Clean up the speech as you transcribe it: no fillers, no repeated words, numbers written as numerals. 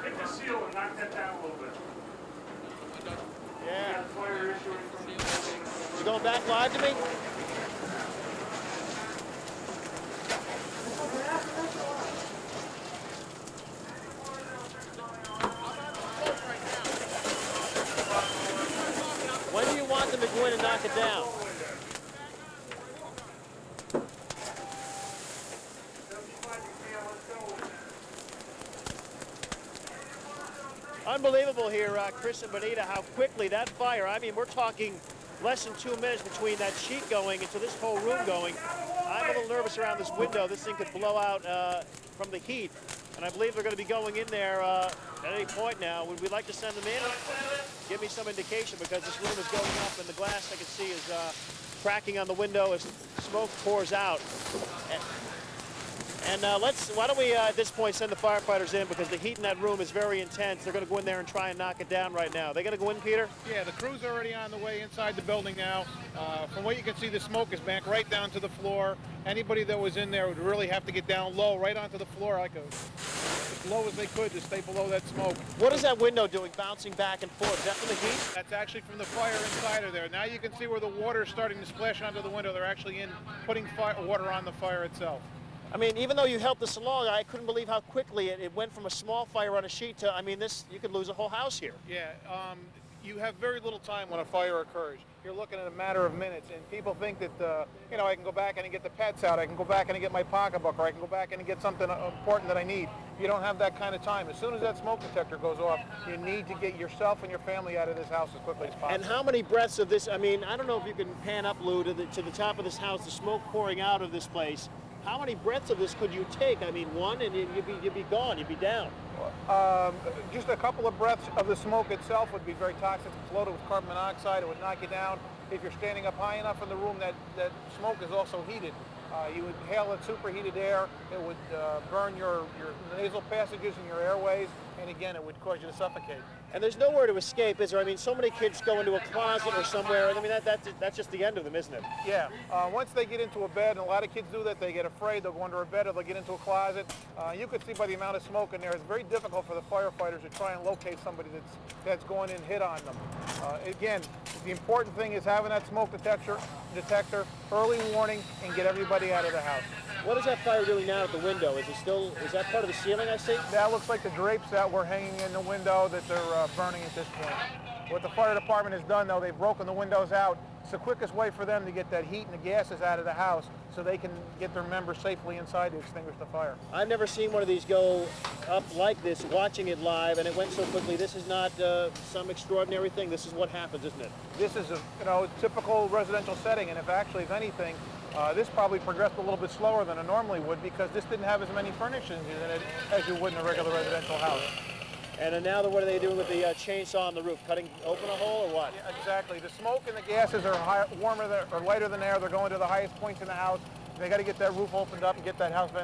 Hit the seal and knock that down a little bit. Yeah. Fire issuing from the building. You going back live to me? When do you want them to go in and knock it down? Unbelievable here, Chris and Bonita, how quickly that fire, I mean, we're talking less than 2 minutes between that sheet going into this whole room going. I'm a little nervous around this window. This thing could blow out from the heat, and I believe they're going to be going in there at any point now. Would we like to send them in? Give me some indication, because this room is going up, and the glass I can see is cracking on the window as smoke pours out. And why don't we at this point send the firefighters in, because the heat in that room is very intense. They're going to go in there and try and knock it down right now. They going to go in, Peter? Yeah, the crew's already on the way inside the building now. From what you can see, the smoke is back right down to the floor. Anybody that was in there would really have to get down low, right onto the floor, like as low as they could to stay below that smoke. What is that window doing, bouncing back and forth? Is that from the heat? That's actually from the fire inside of there. Now you can see where the water is starting to splash onto the window. They're actually putting water on the fire itself. I mean, even though you helped us along, I couldn't believe how quickly it went from a small fire on a sheet to, I mean, you could lose a whole house here. Yeah, you have very little time when a fire occurs. You're looking at a matter of minutes, and people think that, I can go back and get the pets out, I can go back and get my pocketbook, or I can go back and get something important that I need. You don't have that kind of time. As soon as that smoke detector goes off, you need to get yourself and your family out of this house as quickly as possible. And how many breaths of this, I mean, I don't know if you can pan up, Lou, to the top of this house, the smoke pouring out of this place. How many breaths of this could you take? I mean, one, and you'd be gone, you'd be down. Just a couple of breaths of the smoke itself would be very toxic. It's loaded with carbon monoxide. It would knock you down. If you're standing up high enough in the room, that smoke is also heated. You would inhale that superheated air. It would burn your nasal passages and your airways, and again, it would cause you to suffocate. And there's nowhere to escape, is there? I mean, so many kids go into a closet or somewhere. I mean, that's just the end of them, isn't it? Yeah. Once they get into a bed, and a lot of kids do that, they get afraid. They'll go under a bed or they'll get into a closet. You could see by the amount of smoke in there, it's very difficult for the firefighters to try and locate somebody that's going in and hit on them. Again, the important thing is having that smoke detector, early warning, and get everybody out of the house. What is that fire doing now at the window? Is that part of the ceiling I see? That looks like the drapes that were hanging in the window that they're burning at this point. What the fire department has done, though, they've broken the windows out. It's the quickest way for them to get that heat and the gases out of the house so they can get their members safely inside to extinguish the fire. I've never seen one of these go up like this, watching it live, and it went so quickly. This is not some extraordinary thing. This is what happens, isn't it? This is a typical residential setting, and if anything, this probably progressed a little bit slower than it normally would, because this didn't have as many furnishings in it as you would in a regular residential house. And now what are they doing with the chainsaw on the roof? Cutting open a hole or what? Yeah, exactly. The smoke and the gases are lighter than air. They're going to the highest points in the house. They got to get that roof opened up and get that house ventilated.